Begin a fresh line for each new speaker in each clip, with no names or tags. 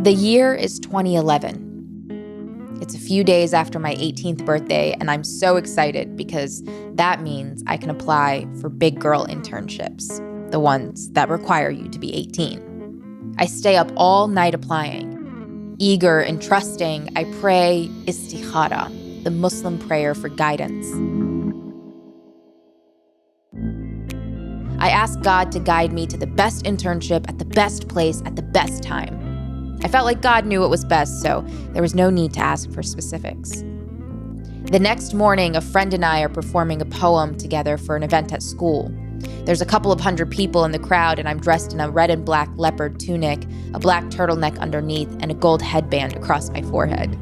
The year is 2011. It's a few days after my 18th birthday, and I'm so excited because that means I can apply for big girl internships, the ones that require you to be 18. I stay up all night applying. Eager and trusting, I pray istikhara, the Muslim prayer for guidance. I ask God to guide me to the best internship at the best place at the best time. I felt like God knew what was best, so there was no need to ask for specifics. The next morning, a friend and I are performing a poem together for an event at school. There's a couple of hundred people in the crowd, and I'm dressed in a red and black leopard tunic, a black turtleneck underneath, and a gold headband across my forehead.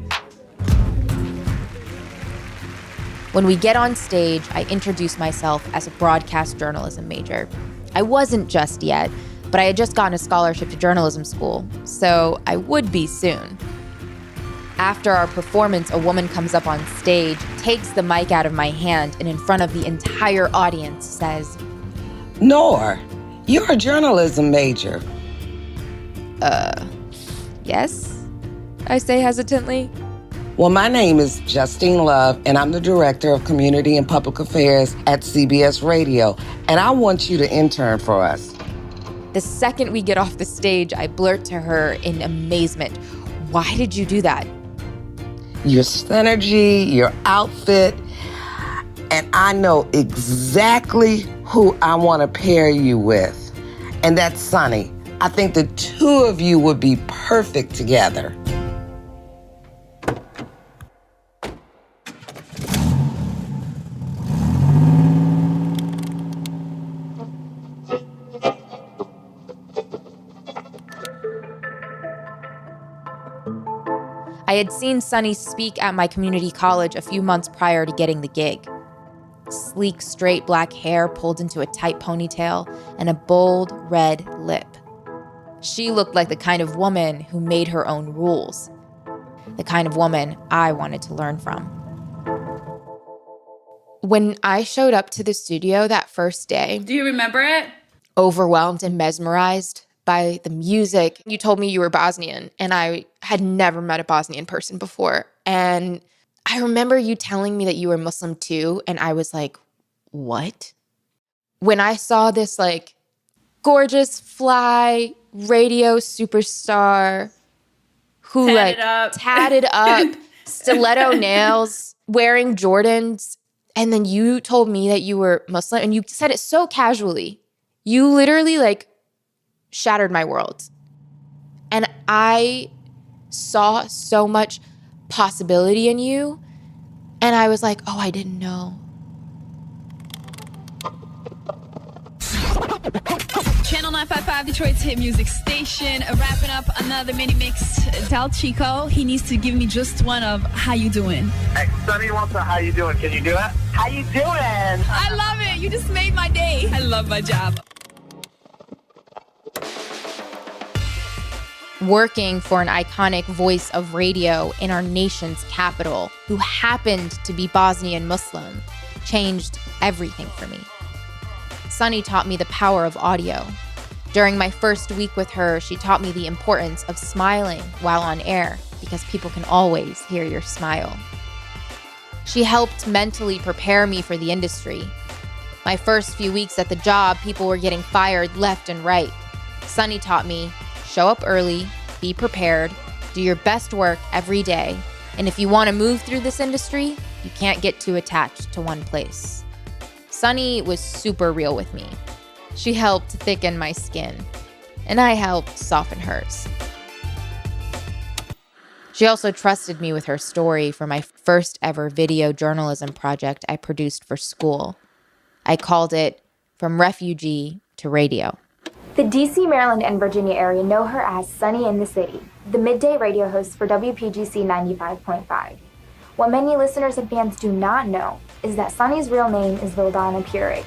When we get on stage, I introduce myself as a broadcast journalism major. I wasn't just yet, but I had just gotten a scholarship to journalism school, so I would be soon. After our performance, a woman comes up on stage, takes the mic out of my hand, and in front of the entire audience says,
"Noor, you're a journalism major."
Yes? I say hesitantly.
Well, my name is Justine Love, and I'm the Director of Community and Public Affairs at CBS Radio, and I want you to intern for us.
The second we get off the stage, I blurt to her in amazement, "Why did you do that?"
Your synergy, your outfit, and I know exactly who I want to pair you with, and that's Sunny. I think the two of you would be perfect together.
I had seen Sunny speak at my community college a few months prior to getting the gig. Sleek, straight black hair pulled into a tight ponytail and a bold red lip. She looked like the kind of woman who made her own rules. The kind of woman I wanted to learn from. When I showed up to the studio that first day...
Do you remember it?
Overwhelmed and mesmerized by the music. You told me you were Bosnian, and I had never met a Bosnian person before. And I remember you telling me that you were Muslim too, and I was like, what? When I saw this like gorgeous fly radio superstar who tatted up, stiletto nails, wearing Jordans, and then you told me that you were Muslim, and you said it so casually. You literally shattered my world. And I saw so much possibility in you. And I was like, oh, I didn't know.
Channel 955, Detroit's hit music station. Wrapping up another mini mix. Tell Chico he needs to give me just one of "How you doing?"
Hey, Sunny wants a "How you doing?" Can you do it? How you doing?
I love it. You just made my day. I love my job.
Working for an iconic voice of radio in our nation's capital, who happened to be Bosnian Muslim, changed everything for me. Sunny taught me the power of audio. During my first week with her, she taught me the importance of smiling while on air, because people can always hear your smile. She helped mentally prepare me for the industry. My first few weeks at the job, people were getting fired left and right. Sunny taught me, show up early, be prepared, do your best work every day, and if you want to move through this industry, you can't get too attached to one place. Sunny was super real with me. She helped thicken my skin, and I helped soften hers. She also trusted me with her story for my first ever video journalism project I produced for school. I called it From Refugee to Radio.
The DC, Maryland, and Virginia area know her as Sunny in the City, the midday radio host for WPGC 95.5. What many listeners and fans do not know is that Sunny's real name is Vildana Purig.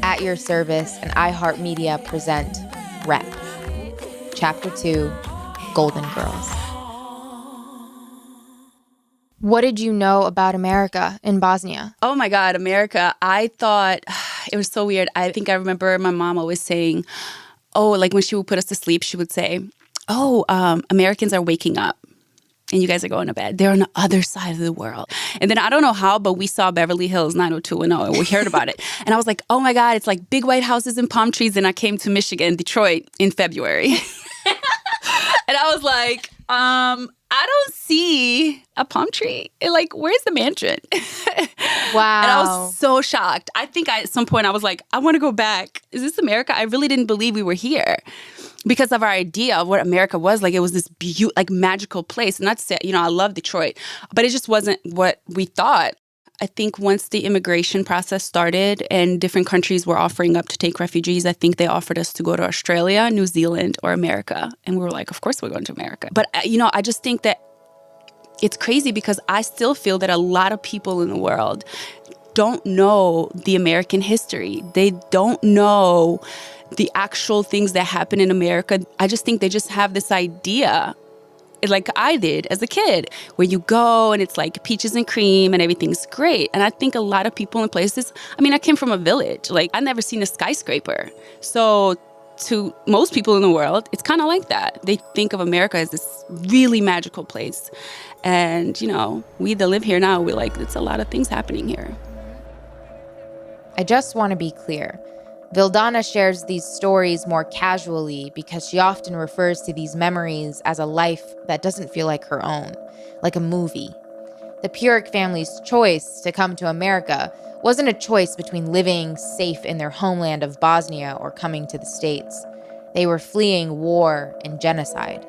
At your service, and iHeartMedia present Rep, Chapter 2, Golden Girls. What did you know about America in Bosnia?
Oh my God, America. I thought it was so weird. I think I remember my mom always saying, oh, like when she would put us to sleep, she would say, oh, Americans are waking up and you guys are going to bed. They're on the other side of the world. And then I don't know how, but we saw Beverly Hills 90210 and we heard about it. And I was like, oh my God, it's like big white houses and palm trees. And I came to Michigan, Detroit in February. And I was like, I don't see a palm tree. Like, where's the mansion?
Wow.
And I was so shocked. I think at some point I was like, I want to go back. Is this America? I really didn't believe we were here because of our idea of what America was. Like, it was this magical place. And that's it. You know, I love Detroit, but it just wasn't what we thought. I think once the immigration process started and different countries were offering up to take refugees, I think they offered us to go to Australia, New Zealand, or America. And we were like, of course we're going to America. But, you know, I just think that it's crazy because I still feel that a lot of people in the world don't know the American history. They don't know the actual things that happen in America. I just think they just have this idea, like I did as a kid, where you go and it's like peaches and cream and everything's great. And I think a lot of people in places, I mean, I came from a village. Like, I've never seen a skyscraper. So to most people in the world, it's kind of like that. They think of America as this really magical place. And, you know, we that live here now, we're like, it's a lot of things happening here.
I just want to be clear. Vildana shares these stories more casually because she often refers to these memories as a life that doesn't feel like her own, like a movie. The Puric family's choice to come to America wasn't a choice between living safe in their homeland of Bosnia or coming to the States. They were fleeing war and genocide.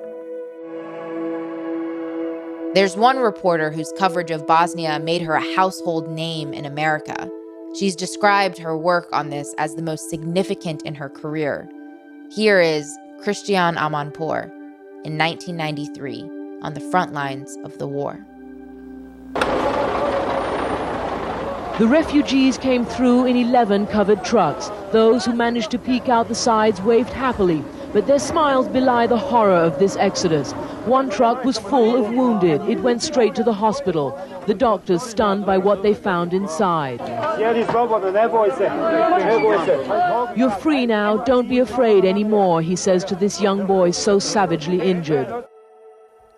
There's one reporter whose coverage of Bosnia made her a household name in America. She's described her work on this as the most significant in her career. Here is Christian Amanpour in 1993 on the front lines of the war.
The refugees came through in 11 covered trucks. Those who managed to peek out the sides waved happily, but their smiles belie the horror of this exodus. One truck was full of wounded. It went straight to the hospital. The doctors stunned by what they found inside. You're free now, don't be afraid anymore, he says to this young boy so savagely injured.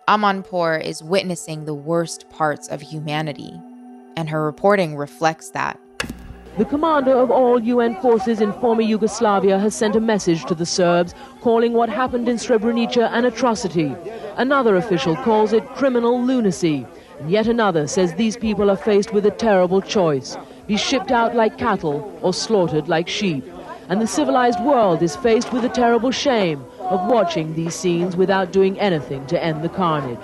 Amanpour is witnessing the worst parts of humanity, and her reporting reflects that.
The commander of all UN forces in former Yugoslavia has sent a message to the Serbs, calling what happened in Srebrenica an atrocity. Another official calls it criminal lunacy. And yet another says these people are faced with a terrible choice: be shipped out like cattle or slaughtered like sheep. And the civilized world is faced with the terrible shame of watching these scenes without doing anything to end the carnage.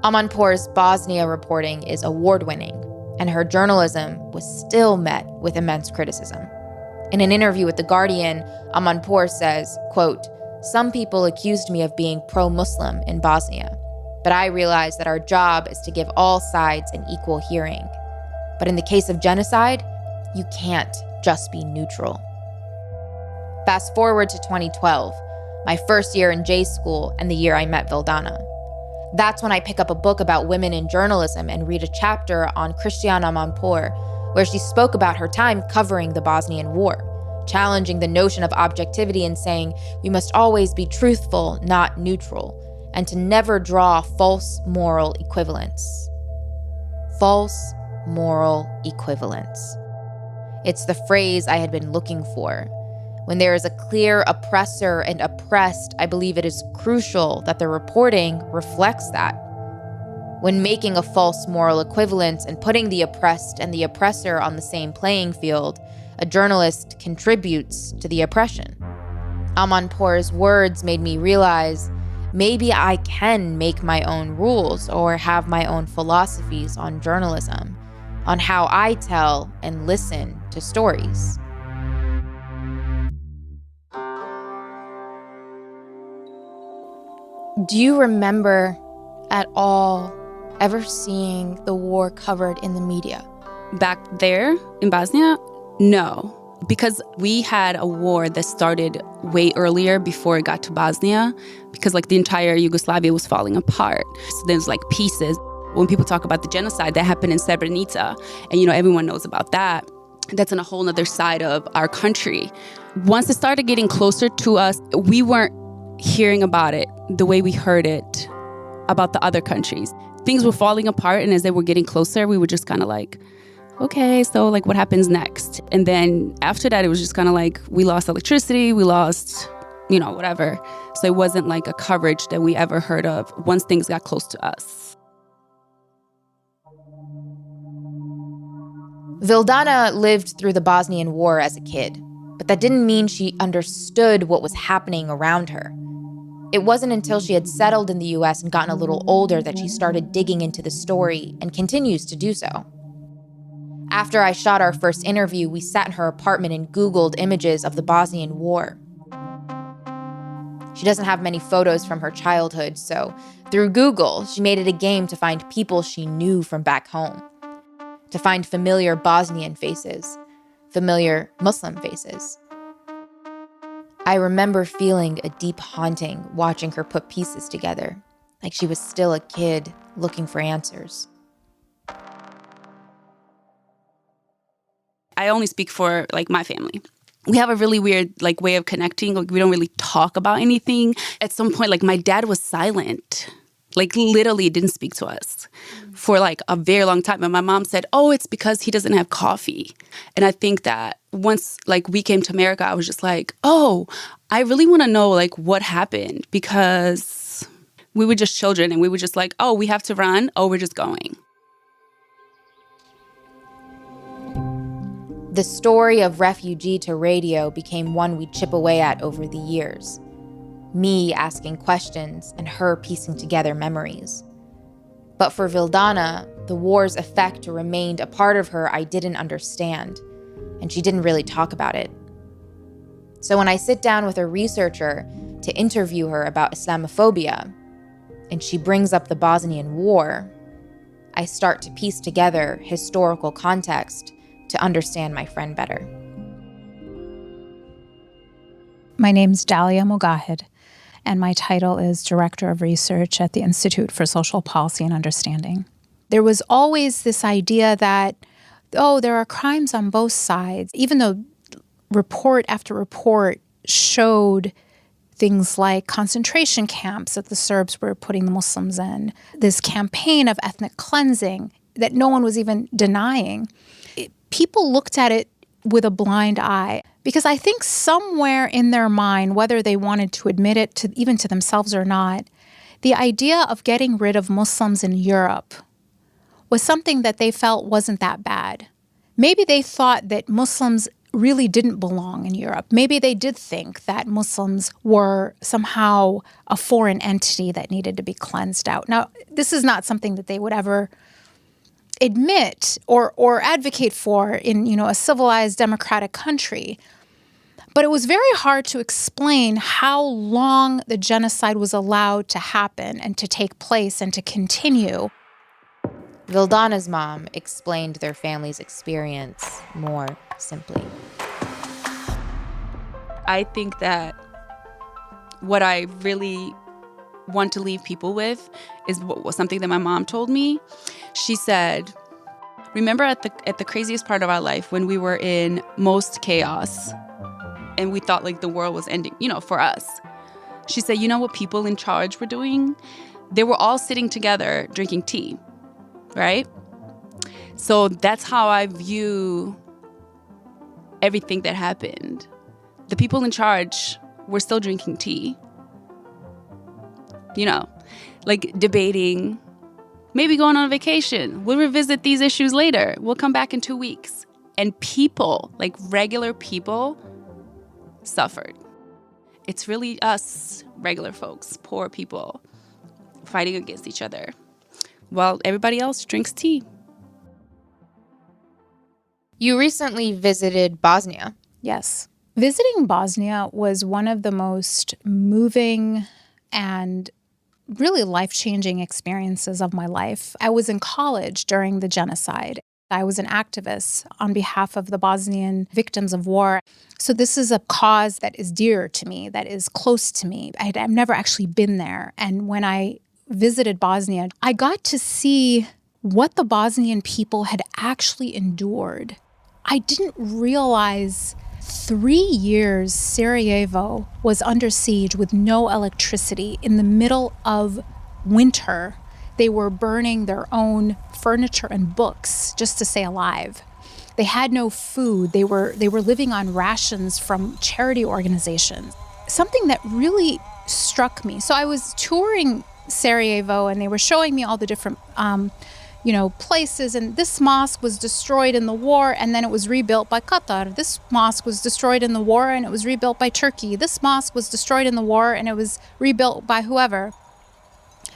Amanpour's Bosnia reporting is award-winning, and her journalism was still met with immense criticism. In an interview with The Guardian, Amanpour says, quote, "Some people accused me of being pro-Muslim in Bosnia, but I realized that our job is to give all sides an equal hearing. But in the case of genocide, you can't just be neutral." Fast forward to 2012, my first year in J school and the year I met Vildana. That's when I pick up a book about women in journalism and read a chapter on Christian Amanpour, where she spoke about her time covering the Bosnian War, challenging the notion of objectivity and saying we must always be truthful, not neutral, and to never draw false moral equivalence. False moral equivalence. It's the phrase I had been looking for. When there is a clear oppressor and oppressed, I believe it is crucial that the reporting reflects that. When making a false moral equivalence and putting the oppressed and the oppressor on the same playing field, a journalist contributes to the oppression. Amanpour's words made me realize maybe I can make my own rules or have my own philosophies on journalism, on how I tell and listen to stories. Do you remember at all ever seeing the war covered in the media?
Back there in Bosnia? No. Because we had a war that started way earlier before it got to Bosnia, because like the entire Yugoslavia was falling apart. So there's like pieces. When people talk about the genocide that happened in Srebrenica, and everyone knows about that, that's on a whole other side of our country. Once it started getting closer to us, we weren't hearing about it the way we heard it about the other countries. Things were falling apart, and as they were getting closer, we were just kind of like, okay, so like what happens next? And then after that, it was just kind of like we lost electricity, we lost, whatever. So it wasn't like a coverage that we ever heard of once things got close to us.
Vildana lived through the Bosnian War as a kid, but that didn't mean she understood what was happening around her. It wasn't until she had settled in the US and gotten a little older that she started digging into the story and continues to do so. After I shot our first interview, we sat in her apartment and Googled images of the Bosnian War. She doesn't have many photos from her childhood, so through Google, she made it a game to find people she knew from back home, to find familiar Bosnian faces, familiar Muslim faces. I remember feeling a deep haunting watching her put pieces together, like she was still a kid looking for answers.
I only speak for like my family. We have a really weird like way of connecting. Like we don't really talk about anything. At some point, like my dad was silent, like literally didn't speak to us for like a very long time. And my mom said, oh, it's because he doesn't have coffee. And I think that once like we came to America, I was just like, oh, I really want to know like what happened, because we were just children and we were just like, oh, we have to run. Oh, we're just going.
The story of refugee to radio became one we'd chip away at over the years. Me asking questions and her piecing together memories. But for Vildana, the war's effect remained a part of her I didn't understand, and she didn't really talk about it. So when I sit down with a researcher to interview her about Islamophobia, and she brings up the Bosnian War, I start to piece together historical context to understand my friend better.
My name's Dalia Mogahed, and my title is Director of Research at the Institute for Social Policy and Understanding. There was always this idea that, there are crimes on both sides, even though report after report showed things like concentration camps that the Serbs were putting the Muslims in, this campaign of ethnic cleansing that no one was even denying. People looked at it with a blind eye, because I think somewhere in their mind, whether they wanted to admit it even to themselves or not, the idea of getting rid of Muslims in Europe was something that they felt wasn't that bad. Maybe they thought that Muslims really didn't belong in Europe. Maybe they did think that Muslims were somehow a foreign entity that needed to be cleansed out. Now, this is not something that they would ever admit or advocate for in, a civilized democratic country. But it was very hard to explain how long the genocide was allowed to happen and to take place and to continue.
Vildana's mom explained their family's experience more simply.
I think that what I really want to leave people with is something that my mom told me. She said, remember at the craziest part of our life when we were in most chaos and we thought like the world was ending, for us. She said, you know what people in charge were doing? They were all sitting together drinking tea, right? So that's how I view everything that happened. The people in charge were still drinking tea, like debating, maybe going on a vacation. We'll revisit these issues later. We'll come back in 2 weeks. And people, like regular people, suffered. It's really us, regular folks, poor people, fighting against each other, while everybody else drinks tea.
You recently visited Bosnia.
Yes. Visiting Bosnia was one of the most moving and really life-changing experiences of my life. I was in college during the genocide. I was an activist on behalf of the Bosnian victims of war. So this is a cause that is dear to me, that is close to me. I've never actually been there. And when I visited Bosnia, I got to see what the Bosnian people had actually endured. I didn't realize 3 years Sarajevo was under siege with no electricity in the middle of winter. They were burning their own furniture and books just to stay alive. They had no food. They were living on rations from charity organizations. Something that really struck me. So I was touring Sarajevo, and they were showing me all the different places, and this mosque was destroyed in the war and then it was rebuilt by Qatar. This mosque was destroyed in the war and it was rebuilt by Turkey. This mosque was destroyed in the war and it was rebuilt by whoever.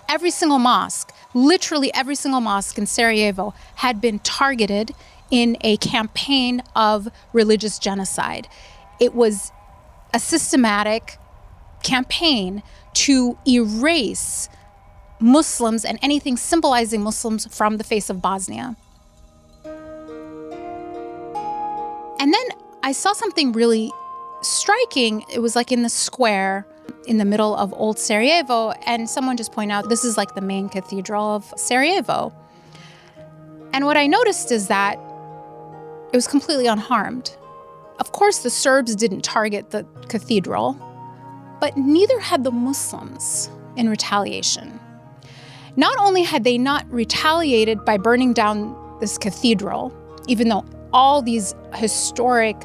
Every single mosque, literally every single mosque in Sarajevo had been targeted in a campaign of religious genocide. It was a systematic campaign to erase Muslims and anything symbolizing Muslims from the face of Bosnia. And then I saw something really striking. It was like in the square in the middle of old Sarajevo, and someone just pointed out, this is like the main cathedral of Sarajevo. And what I noticed is that it was completely unharmed. Of course, the Serbs didn't target the cathedral, but neither had the Muslims in retaliation. Not only had they not retaliated by burning down this cathedral, even though all these historic,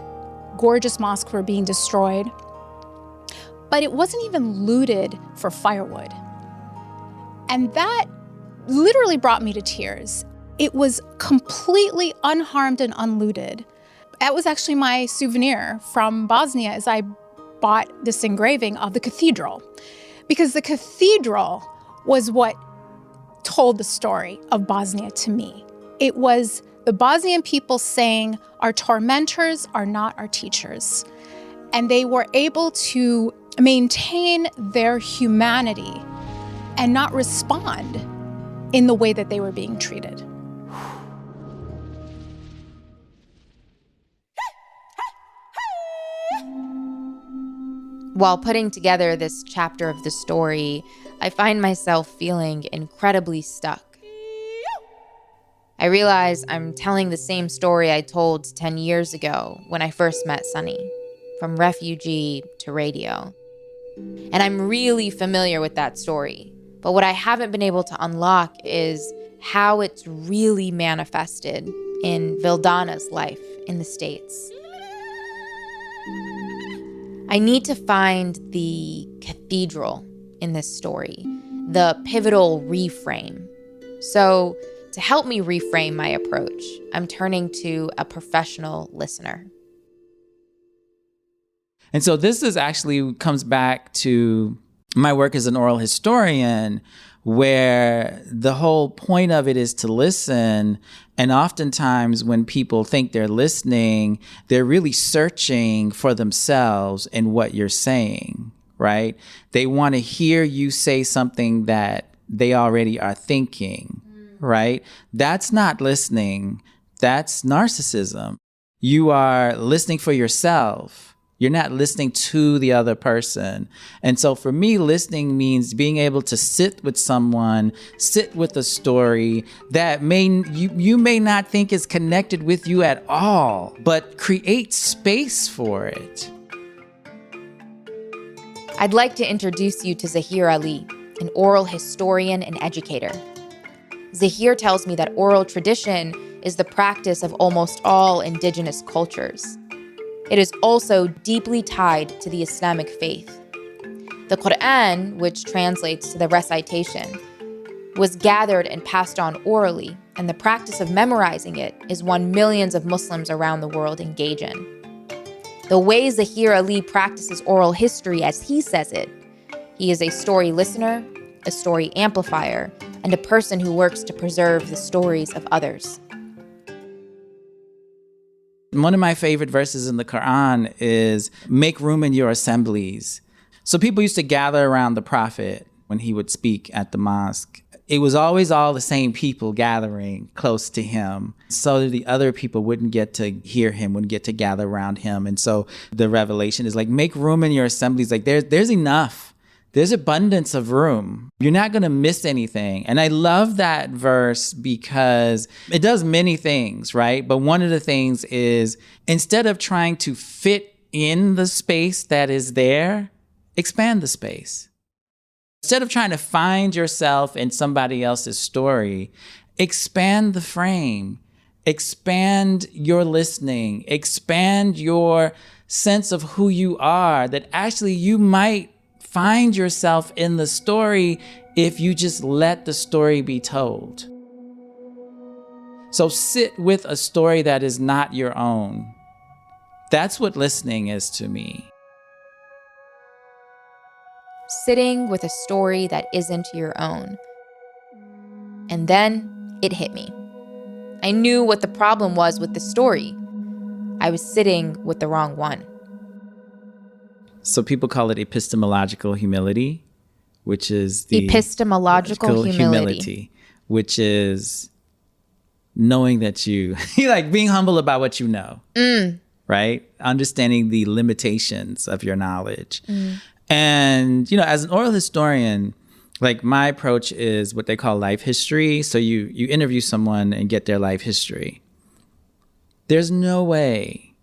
gorgeous mosques were being destroyed, but it wasn't even looted for firewood. And that literally brought me to tears. It was completely unharmed and unlooted. That was actually my souvenir from Bosnia, as I bought this engraving of the cathedral. Because the cathedral was what told the story of Bosnia to me. It was the Bosnian people saying, our tormentors are not our teachers. And they were able to maintain their humanity and not respond in the way that they were being treated.
While putting together this chapter of the story, I find myself feeling incredibly stuck. I realize I'm telling the same story I told 10 years ago when I first met Sunny, from refugee to radio. And I'm really familiar with that story. But what I haven't been able to unlock is how it's really manifested in Vildana's life in the States. I need to find the cathedral in this story, the pivotal reframe. So to help me reframe my approach, I'm turning to a professional listener.
And so this is actually comes back to my work as an oral historian, where the whole point of it is to listen. And oftentimes when people think they're listening, they're really searching for themselves in what you're saying, right? They want to hear you say something that they already are thinking, right? That's not listening. That's narcissism. You are listening for yourself. You're not listening to the other person. And so for me, listening means being able to sit with someone, sit with a story that you may not think is connected with you at all, but create space for it.
I'd like to introduce you to Zahir Ali, an oral historian and educator. Zahir tells me that oral tradition is the practice of almost all indigenous cultures. It is also deeply tied to the Islamic faith. The Quran, which translates to the recitation, was gathered and passed on orally, and the practice of memorizing it is one millions of Muslims around the world engage in. The way Zahir Ali practices oral history as he says it, he is a story listener, a story amplifier, and a person who works to preserve the stories of others.
One of my favorite verses in the Quran is, make room in your assemblies. So people used to gather around the Prophet when he would speak at the mosque. it was always all the same people gathering close to him so that the other people wouldn't get to hear him, wouldn't get to gather around him. And so the revelation is like, make room in your assemblies. Like there's enough. There's abundance of room. You're not going to miss anything. And I love that verse because it does many things, right? But one of the things is instead of trying to fit in the space that is there, expand the space. Instead of trying to find yourself in somebody else's story, expand the frame, expand your listening, expand your sense of who you are, that actually you might find yourself in the story if you just let the story be told. So sit with a story that is not your own. That's what listening is to me.
Sitting with a story that isn't your own. And then it hit me. I knew what the problem was with the story. I was sitting with the wrong one.
So people call it epistemological humility, which is the
epistemological humility,
which is knowing that you like being humble about what you know, right? Understanding the limitations of your knowledge. And, as an oral historian, like my approach is what they call life history. So you interview someone and get their life history. There's no way,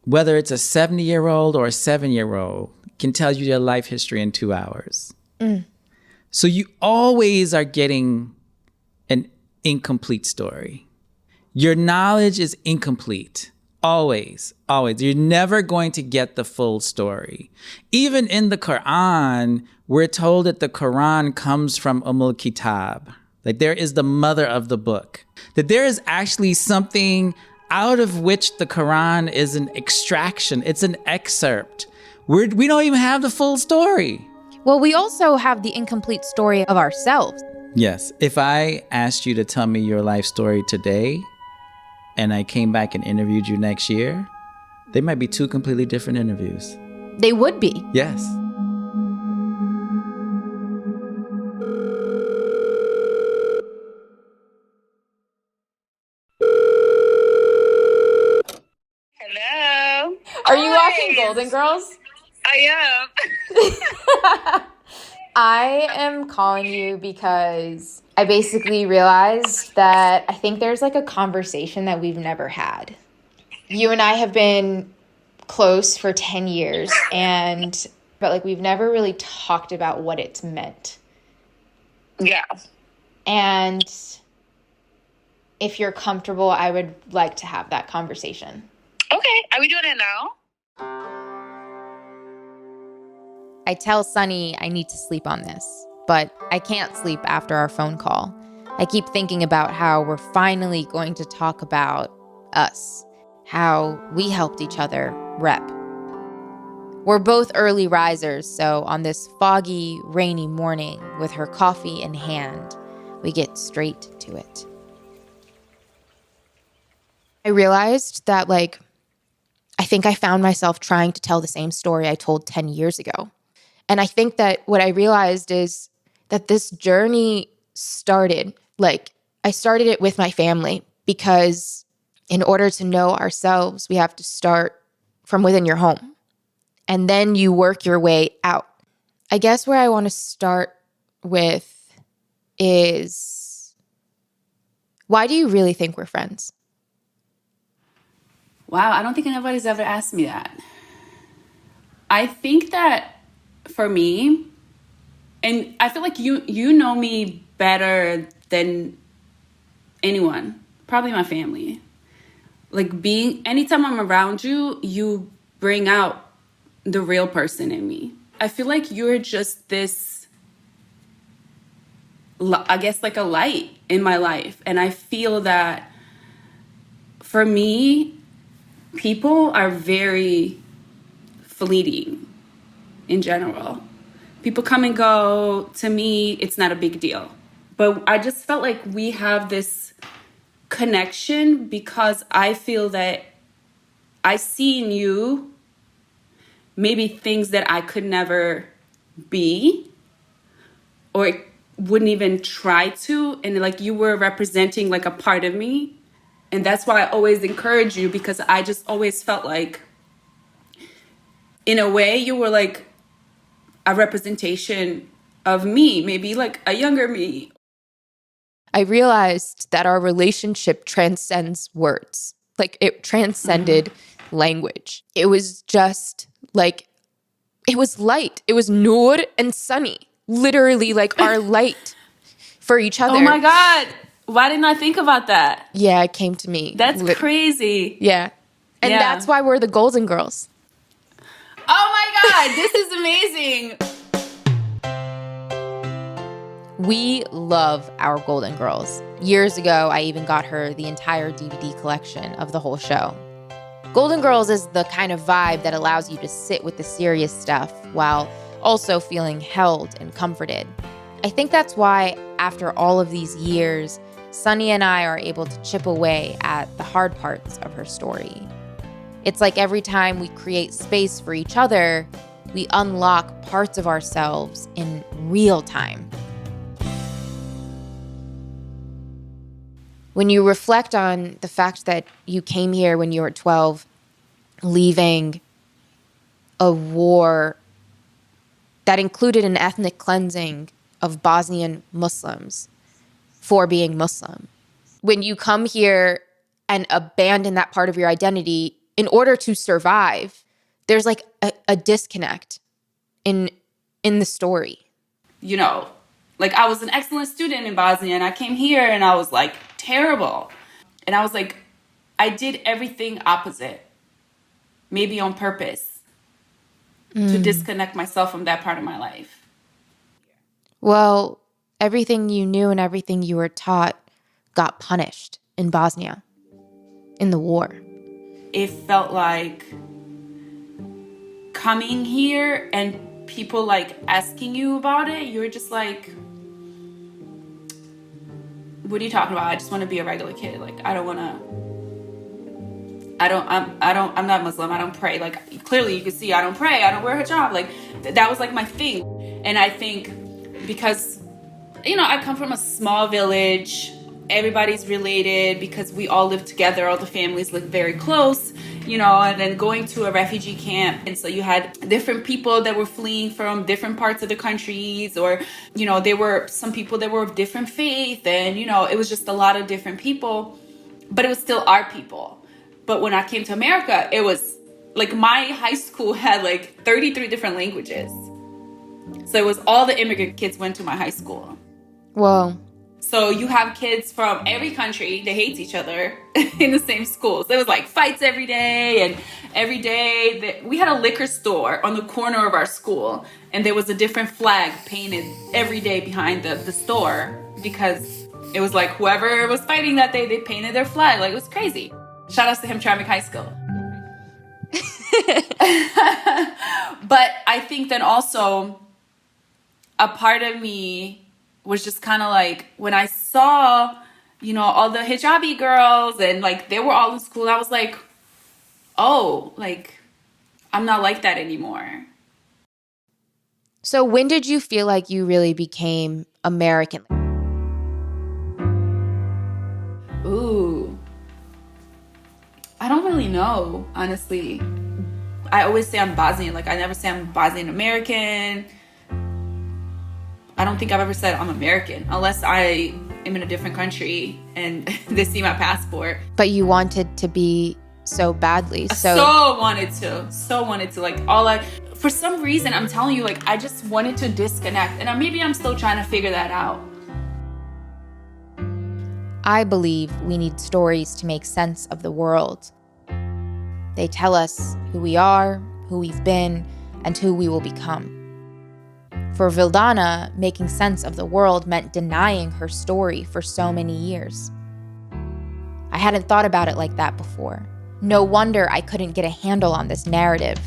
whether it's a 70-year-old or a 7-year-old, can tell you their life history in 2 hours. So you always are getting an incomplete story. Your knowledge is incomplete. Always, always. You're never going to get the full story. Even in the Quran, we're told that the Quran comes from Kitab. Like there is the mother of the book. That there is actually something out of which the Quran is an extraction. It's an excerpt. We don't even have the full story.
Well, we also have the incomplete story of ourselves.
Yes. If I asked you to tell me your life story today, and I came back and interviewed you next year, they might be two completely different interviews.
They would be.
Yes.
Hello.
Are you watching Golden Girls?
I am.
I am calling you because I basically realized that I think there's like a conversation that we've never had. You and I have been close for 10 years, but like we've never really talked about what it's meant.
Yeah.
And if you're comfortable, I would like to have that conversation.
Okay. Are we doing it now?
I tell Sunny I need to sleep on this, but I can't sleep after our phone call. I keep thinking about how we're finally going to talk about us, how we helped each other rep. We're both early risers, so on this foggy, rainy morning, with her coffee in hand, we get straight to it. I realized that, I think I found myself trying to tell the same story I told 10 years ago. And I think that what I realized is that this journey started, I started it with my family, because in order to know ourselves, we have to start from within your home. And then you work your way out. I guess where I want to start with is, why do you really think we're friends?
Wow, I don't think anybody's ever asked me that. I think that for me, and I feel like you know me better than anyone, probably my family. Anytime I'm around you, you bring out the real person in me. I feel like you're just this, I guess, a light in my life. And I feel that for me, people are very fleeting in general. People come and go. To me, it's not a big deal. But I just felt like we have this connection because I feel that I see in you maybe things that I could never be, or wouldn't even try to, and like you were representing like a part of me. And that's why I always encourage you, because I just always felt like, in a way, you were like a representation of me, maybe like a younger me.
I realized that our relationship transcends words. Like, it transcended language. It was just like, it was light. It was Noor and Sunny, literally like our light for each other.
Oh my God. Why didn't I think about that?
Yeah, it came to me.
That's crazy.
Yeah. And that's why we're the Golden Girls.
Oh my God, this is amazing.
We love our Golden Girls. Years ago, I even got her the entire DVD collection of the whole show. Golden Girls is the kind of vibe that allows you to sit with the serious stuff while also feeling held and comforted. I think that's why, after all of these years, Sunny and I are able to chip away at the hard parts of her story. It's like every time we create space for each other, we unlock parts of ourselves in real time. When you reflect on the fact that you came here when you were 12, leaving a war that included an ethnic cleansing of Bosnian Muslims for being Muslim. When you come here and abandon that part of your identity in order to survive, there's like a disconnect in the story.
You know, like I was an excellent student in Bosnia, and I came here and I was like terrible. And I was like, I did everything opposite, maybe on purpose, to disconnect myself from that part of my life.
Well, everything you knew and everything you were taught got punished in Bosnia, in the war.
It felt like coming here and people like asking you about it, you're just like, what are you talking about? I just want to be a regular kid. Like, I'm not Muslim. I don't pray. Like, clearly you can see I don't pray. I don't wear hijab. Like, that was like my thing. And I think because, you know, I come from a small village, everybody's related because we all live together. All the families live very close, you know, and then going to a refugee camp. And so you had different people that were fleeing from different parts of the countries, or, you know, there were some people that were of different faith, and, you know, it was just a lot of different people, but it was still our people. But when I came to America, it was like my high school had like 33 different languages. So it was all the immigrant kids went to my high school.
Whoa.
So you have kids from every country, they hate each other in the same schools. There was like fights every day, and every day we had a liquor store on the corner of our school, and there was a different flag painted every day behind the store, because it was like whoever was fighting that day, they painted their flag. Like, it was crazy. Shout out to Hamtramck High School. But I think then also a part of me was just kind of like, when I saw, you know, all the hijabi girls and like they were all in school, I was like, oh, like I'm not like that anymore.
So when did you feel like you really became American?
Ooh, I don't really know, honestly. I always say I'm Bosnian. Like, I never say I'm Bosnian American. I don't think I've ever said I'm American, unless I am in a different country and they see my passport.
But you wanted to be so badly.
So wanted to. Like, for some reason, I'm telling you, like, I just wanted to disconnect. And maybe I'm still trying to figure that out.
I believe we need stories to make sense of the world. They tell us who we are, who we've been, and who we will become. For Vildana, making sense of the world meant denying her story for so many years. I hadn't thought about it like that before. No wonder I couldn't get a handle on this narrative.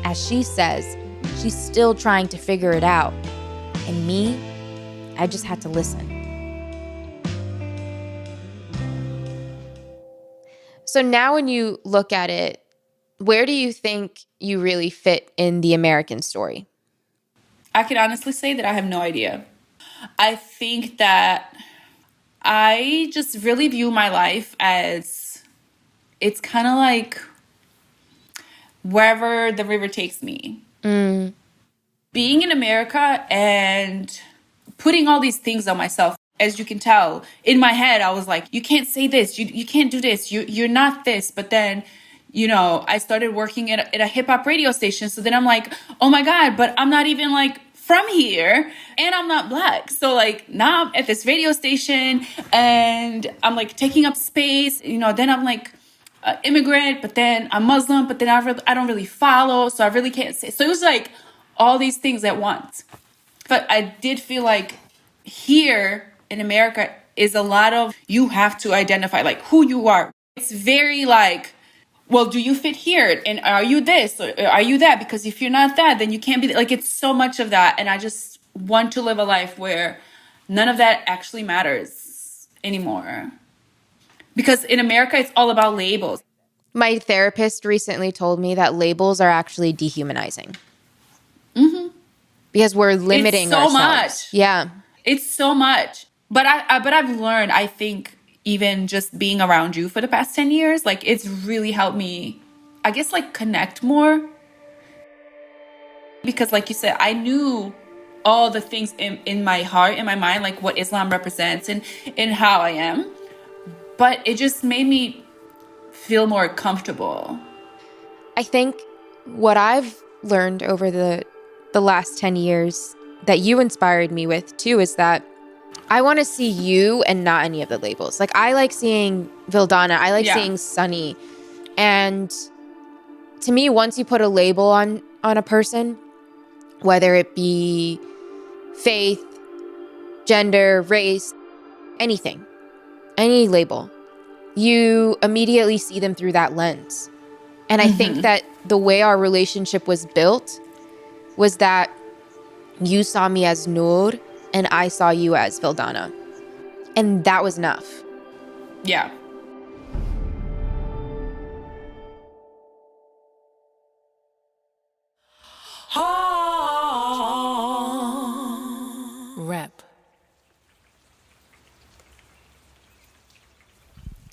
As she says, she's still trying to figure it out. And me, I just had to listen. So now when you look at it, where do you think you really fit in the American story?
I can honestly say that I have no idea. I think that I just really view my life as it's kind of like wherever the river takes me. Being in America and putting all these things on myself, as you can tell, in my head, I was like, you can't say this, you can't do this, you're not this. But then, I started working at a hip hop radio station. So then I'm like, oh my God, but I'm not even like from here and I'm not Black. So like now I'm at this radio station and I'm like taking up space, then I'm like, immigrant, but then I'm Muslim, but then I don't really follow, so I really can't say. So it was like all these things at once. But I did feel like here in America is a lot of, you have to identify like who you are. It's very like, well, do you fit here? And are you this? Or are you that? Because if you're not that, then you can't be like, it's so much of that. And I just want to live a life where none of that actually matters anymore. Because in America, it's all about labels.
My therapist recently told me that labels are actually dehumanizing. Because we're limiting
it's so
ourselves.
Much.
Yeah.
It's so much. But I've learned, I think, even just being around you for the past 10 years, like it's really helped me, I guess, like connect more. Because like you said, I knew all the things in my heart, in my mind, like what Islam represents and how I am. But it just made me feel more comfortable.
I think what I've learned over the last 10 years that you inspired me with too is that I want to see you and not any of the labels. Like I like seeing Vildana, I like seeing Sunny. And to me, once you put a label on a person, whether it be faith, gender, race, anything, any label, you immediately see them through that lens. And I think that the way our relationship was built was that you saw me as Noor and I saw you as Vildana. And that was enough.
Yeah.
Rep.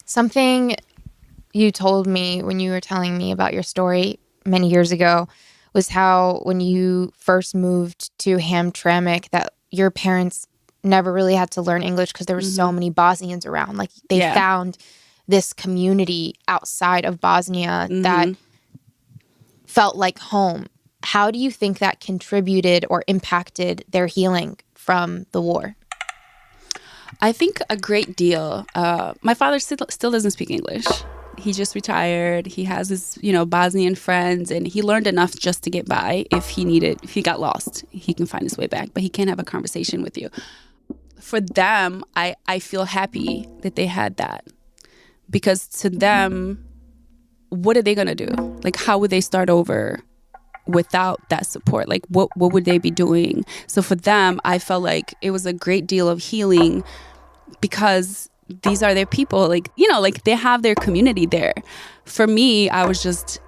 Something you told me when you were telling me about your story many years ago was how when you first moved to Hamtramck that your parents never really had to learn English because there were so many Bosnians around. Like they found this community outside of Bosnia that felt like home. How do you think that contributed or impacted their healing from the war?
I think a great deal. My father still doesn't speak English. He just retired. He has his, Bosnian friends, and he learned enough just to get by. If he got lost, he can find his way back, but he can't have a conversation with you. For them, I feel happy that they had that, because to them, what are they going to do? Like, how would they start over without that support? Like, what would they be doing? So for them, I felt like it was a great deal of healing, because these are their people, like they have their community there. For me, I was just,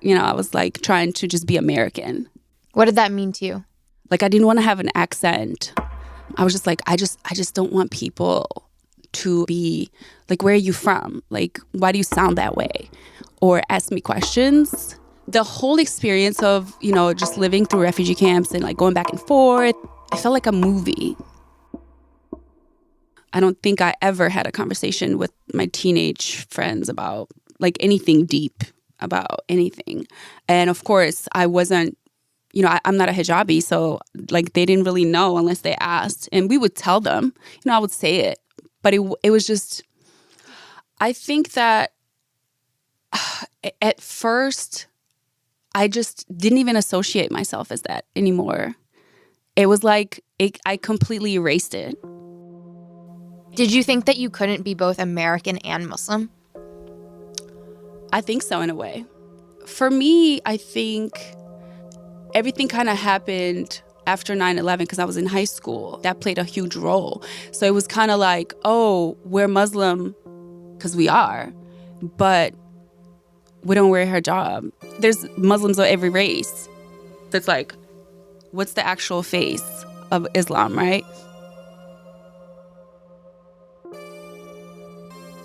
I was like trying to just be American.
What did that mean to you?
Like, I didn't want to have an accent. I was just like, I just don't want people to be like, where are you from? Like, why do you sound that way? Or ask me questions. The whole experience of, just living through refugee camps and like going back and forth, I felt like a movie. I don't think I ever had a conversation with my teenage friends about like anything deep about anything. And of course, I wasn't, I'm not a hijabi, so like they didn't really know unless they asked. And we would tell them, I would say it. But it was just, I think that at first, I just didn't even associate myself as that anymore. It was like I completely erased it.
Did you think that you couldn't be both American and Muslim?
I think so, in a way. For me, I think everything kind of happened after 9/11 because I was in high school. That played a huge role. So it was kind of like, oh, we're Muslim because we are, but we don't wear hijab. There's Muslims of every race. That's like, what's the actual face of Islam, right?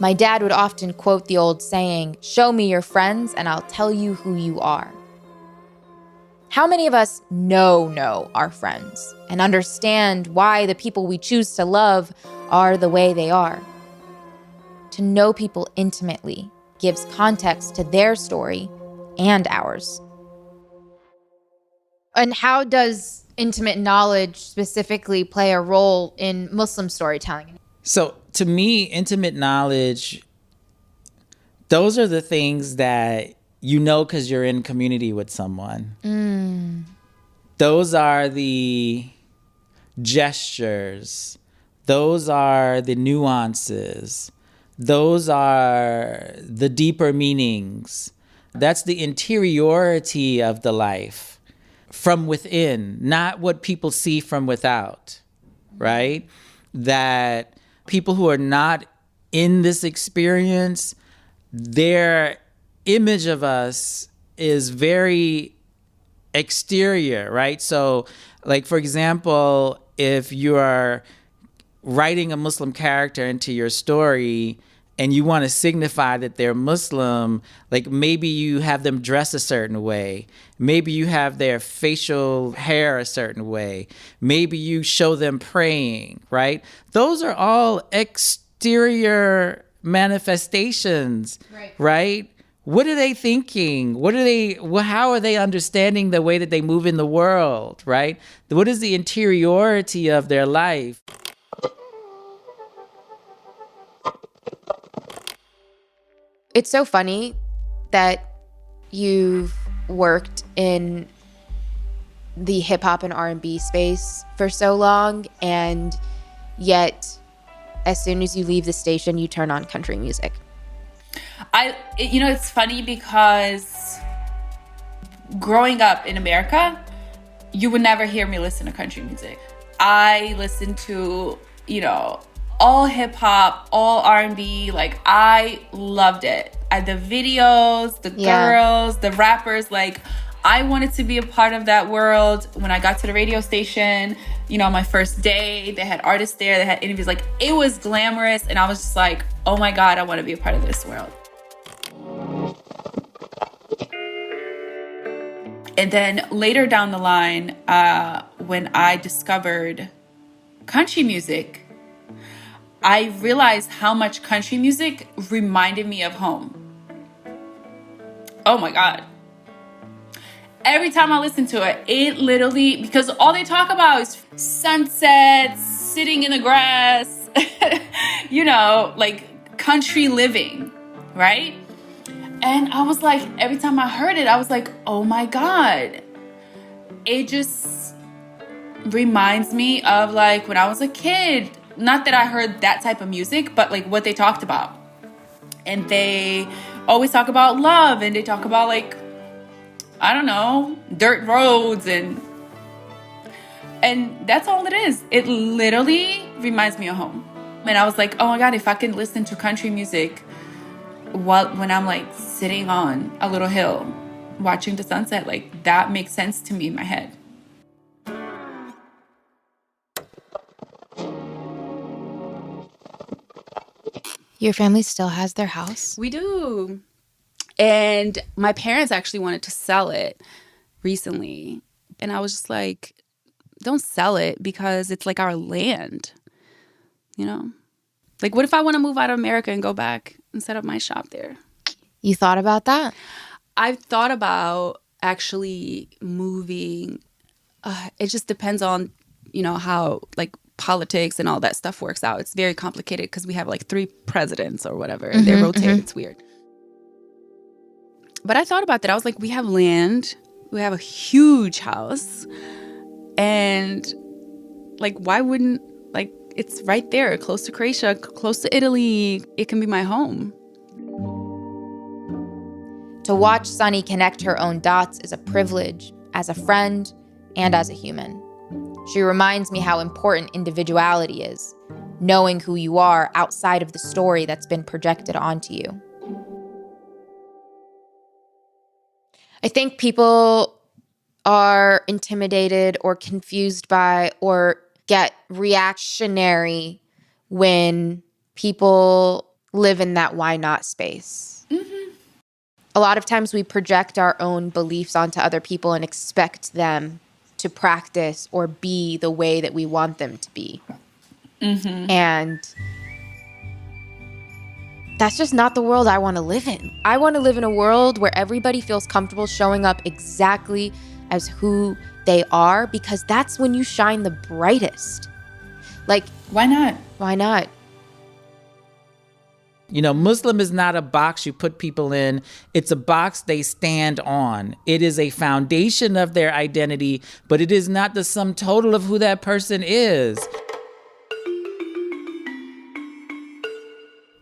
My dad would often quote the old saying, "Show me your friends and I'll tell you who you are." How many of us know our friends and understand why the people we choose to love are the way they are? To know people intimately gives context to their story and ours. And how does intimate knowledge specifically play a role in Muslim storytelling?
So to me, intimate knowledge, those are the things that you know because you're in community with someone. Those are the gestures. Those are the nuances. Those are the deeper meanings. That's the interiority of the life from within, not what people see from without, right? That people who are not in this experience, their image of us is very exterior, right? So, like, for example, if you are writing a Muslim character into your story and you want to signify that they're Muslim, like maybe you have them dress a certain way. Maybe you have their facial hair a certain way. Maybe you show them praying, right? Those are all exterior manifestations, right? What are they thinking? How are they understanding the way that they move in the world, right? What is the interiority of their life?
It's so funny that you've worked in the hip hop and R&B space for so long, and yet as soon as you leave the station, you turn on country music.
It's funny because growing up in America, you would never hear me listen to country music. I listen to, all hip hop, all R&B. Like, I loved it. The videos, the girls, the rappers, like, I wanted to be a part of that world. When I got to the radio station, my first day, they had artists there, they had interviews. Like, it was glamorous. And I was just like, oh my God, I want to be a part of this world. And then later down the line, when I discovered country music, I realized how much country music reminded me of home. Oh my God. Every time I listen to it, it literally, because all they talk about is sunsets, sitting in the grass, like country living, right? And I was like, every time I heard it, I was like, oh my God. It just reminds me of like when I was a kid. Not that I heard that type of music, but like what they talked about. And they always talk about love, and they talk about like, I don't know, dirt roads, and that's all it is. It literally reminds me of home. And I was like, oh my God, if I can listen to country music when I'm like sitting on a little hill watching the sunset, like that makes sense to me in my head.
Your family still has their house?
We do. And my parents actually wanted to sell it recently. And I was just like, don't sell it because it's like our land, Like, what if I want to move out of America and go back and set up my shop there?
You thought about that?
I've thought about actually moving. It just depends on, how like politics and all that stuff works out. It's very complicated because we have like 3 presidents or whatever, and they rotate. It's weird. But I thought about that. I was like, we have land. We have a huge house. And like, why wouldn't, like, it's right there, close to Croatia, close to Italy. It can be my home.
To watch Sunny connect her own dots is a privilege as a friend and as a human. She reminds me how important individuality is, knowing who you are outside of the story that's been projected onto you. I think people are intimidated or confused by or get reactionary when people live in that why not space. A lot of times we project our own beliefs onto other people and expect them to practice or be the way that we want them to be. And that's just not the world I want to live in. I want to live in a world where everybody feels comfortable showing up exactly as who they are, because that's when you shine the brightest. Like,
Why not?
why not?
You know, Muslim is not a box you put people in. It's a box they stand on. It is a foundation of their identity, but it is not the sum total of who that person is.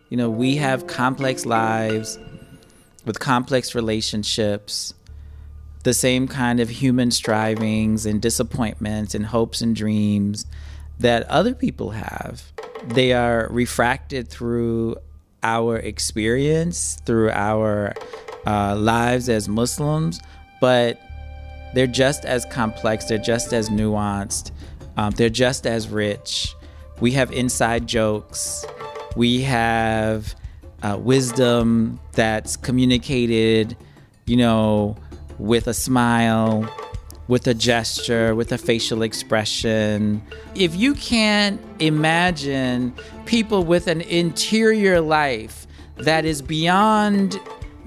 You know, we have complex lives with complex relationships, the same kind of human strivings and disappointments and hopes and dreams that other people have. They are refracted through our experience, through our lives as Muslims, but they're just as complex, they're just as nuanced, they're just as rich. We have inside jokes. We have wisdom that's communicated, you know, with a smile, with a gesture, with a facial expression. If you can't imagine people with an interior life that is beyond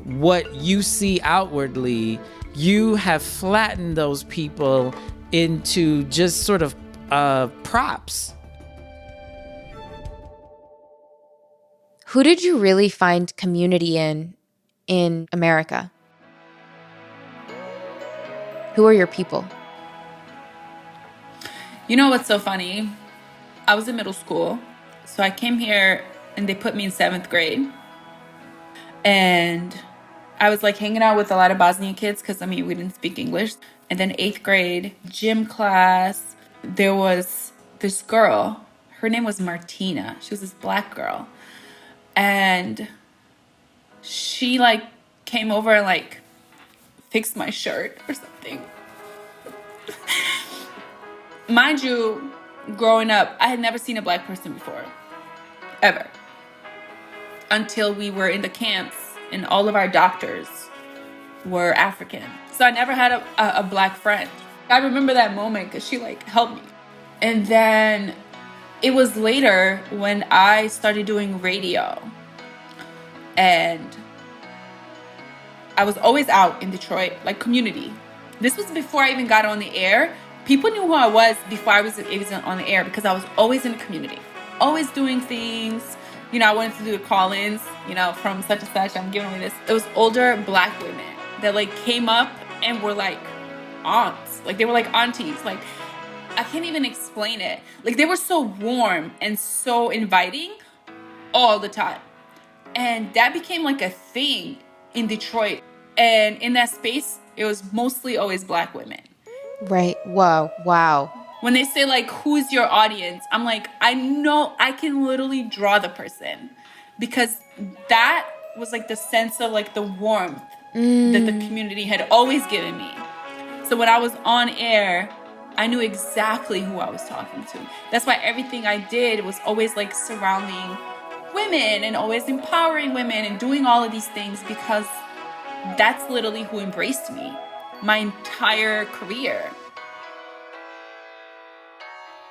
what you see outwardly, you have flattened those people into just sort of props.
Who did you really find community in America? Who are your people?
You know what's so funny? I was in middle school, so I came here and they put me in 7th grade. And I was like hanging out with a lot of Bosnian kids because, I mean, we didn't speak English. And then 8th grade, gym class, there was this girl. Her name was Martina. She was this black girl. And she like came over and like fixed my shirt or something. Mind you, growing up, I had never seen a black person before, ever. Until we were in the camps and all of our doctors were African. So I never had a black friend. I remember that moment because she like helped me. And then it was later when I started doing radio. And I was always out in Detroit, like community. This was before I even got on the air. People knew who I was before I was on the air because I was always in the community, always doing things. You know, I wanted to do call-ins, you know, from such and such, I'm giving away this. It was older black women that like came up and were like aunts. Like they were like aunties. Like I can't even explain it. Like they were so warm and so inviting all the time. And that became like a thing in Detroit. And in that space, it was mostly always black women.
Right. Whoa. Wow.
When they say like, who's your audience? I'm like, I know I can literally draw the person because that was like the sense of like the warmth that the community had always given me. So when I was on air, I knew exactly who I was talking to. That's why everything I did was always like surrounding women and always empowering women and doing all of these things because that's literally who embraced me my entire career.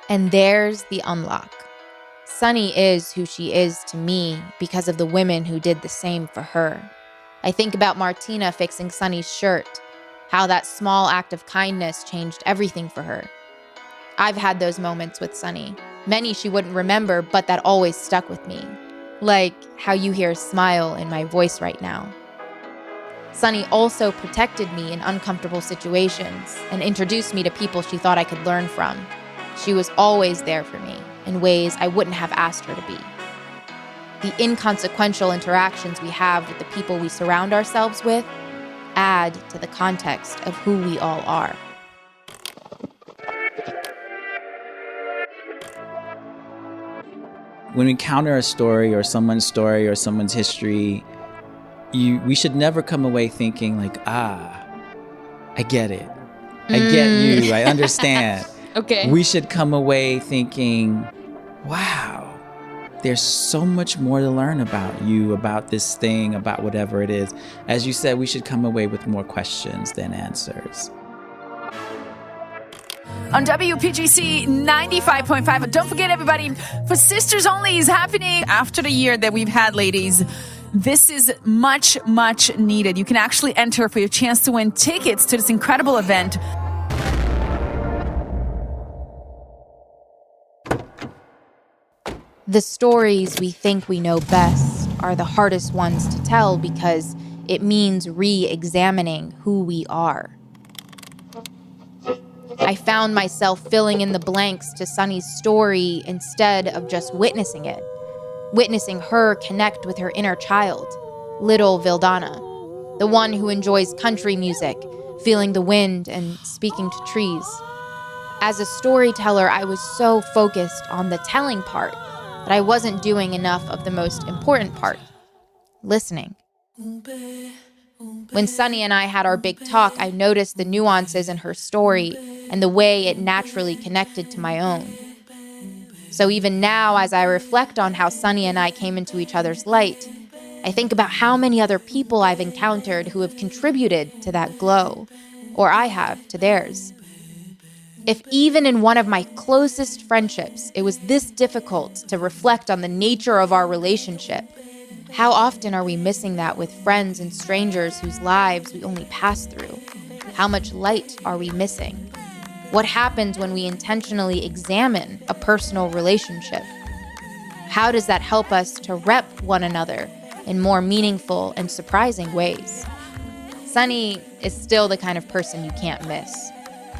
And there's the unlock. Sunny is who she is to me because of the women who did the same for her. I think about Martina fixing Sunny's shirt, how that small act of kindness changed everything for her. I've had those moments with Sunny. Many she wouldn't remember, but that always stuck with me. Like how you hear a smile in my voice right now. Sunny also protected me in uncomfortable situations and introduced me to people she thought I could learn from. She was always there for me in ways I wouldn't have asked her to be. The inconsequential interactions we have with the people we surround ourselves with add to the context of who we all are.
When we encounter a story or someone's history, we should never come away thinking like, I get it. I get you. I understand.
Okay.
We should come away thinking, wow, there's so much more to learn about you, about this thing, about whatever it is. As you said, we should come away with more questions than answers.
On WPGC 95.5. Don't forget, everybody, for Sisters Only is happening after the year that we've had, ladies. This is much, much needed. You can actually enter for your chance to win tickets to this incredible event.
The stories we think we know best are the hardest ones to tell because it means re-examining who we are. I found myself filling in the blanks to Sunny's story instead of just witnessing it. Witnessing her connect with her inner child, little Vildana, the one who enjoys country music, feeling the wind and speaking to trees. As a storyteller, I was so focused on the telling part that I wasn't doing enough of the most important part, listening. When Sunny and I had our big talk, I noticed the nuances in her story and the way it naturally connected to my own. So even now, as I reflect on how Sunny and I came into each other's light, I think about how many other people I've encountered who have contributed to that glow, or I have to theirs. If even in one of my closest friendships, it was this difficult to reflect on the nature of our relationship, how often are we missing that with friends and strangers whose lives we only pass through? How much light are we missing? What happens when we intentionally examine a personal relationship? How does that help us to rep one another in more meaningful and surprising ways? Sunny is still the kind of person you can't miss.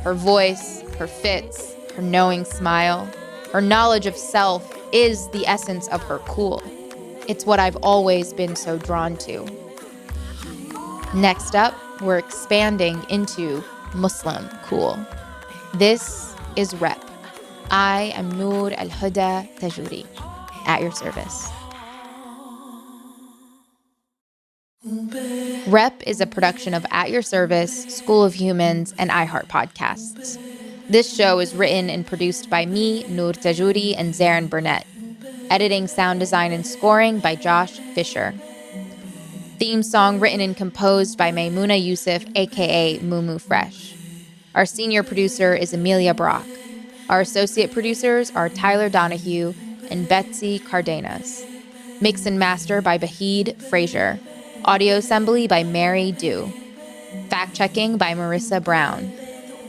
Her voice, her fits, her knowing smile, her knowledge of self is the essence of her cool. It's what I've always been so drawn to. Next up, we're expanding into Muslim cool. This is Rep. I am Noor Al-Huda Tajuri, at your service. Rep is a production of At Your Service, School of Humans, and iHeart Podcasts. This show is written and produced by me, Noor Tajuri, and Zarin Burnett. Editing, sound design, and scoring by Josh Fisher. Theme song written and composed by Maymuna Yusuf, a.k.a. Mumu Fresh. Our senior producer is Amelia Brock. Our associate producers are Tyler Donahue and Betsy Cardenas. Mix and master by Bahid Frazier. Audio assembly by Mary Dew. Fact-checking by Marissa Brown.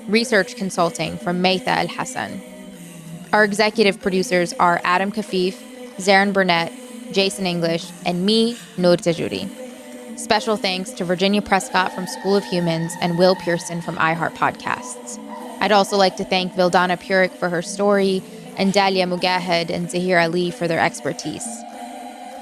Research consulting from Maytha Al Hassan. Our executive producers are Adam Kafif, Zarin Burnett, Jason English, and me, Noor Tajuri. Special thanks to Virginia Prescott from School of Humans and Will Pearson from iHeart Podcasts. I'd also like to thank Vildana Purik for her story and Dalia Mugahed and Zahir Ali for their expertise.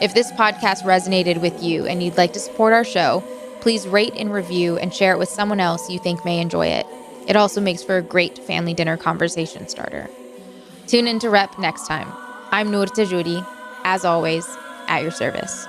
If this podcast resonated with you and you'd like to support our show, please rate and review and share it with someone else you think may enjoy it. It also makes for a great family dinner conversation starter. Tune in to Rep next time. I'm Noor Tajuri, as always, at your service.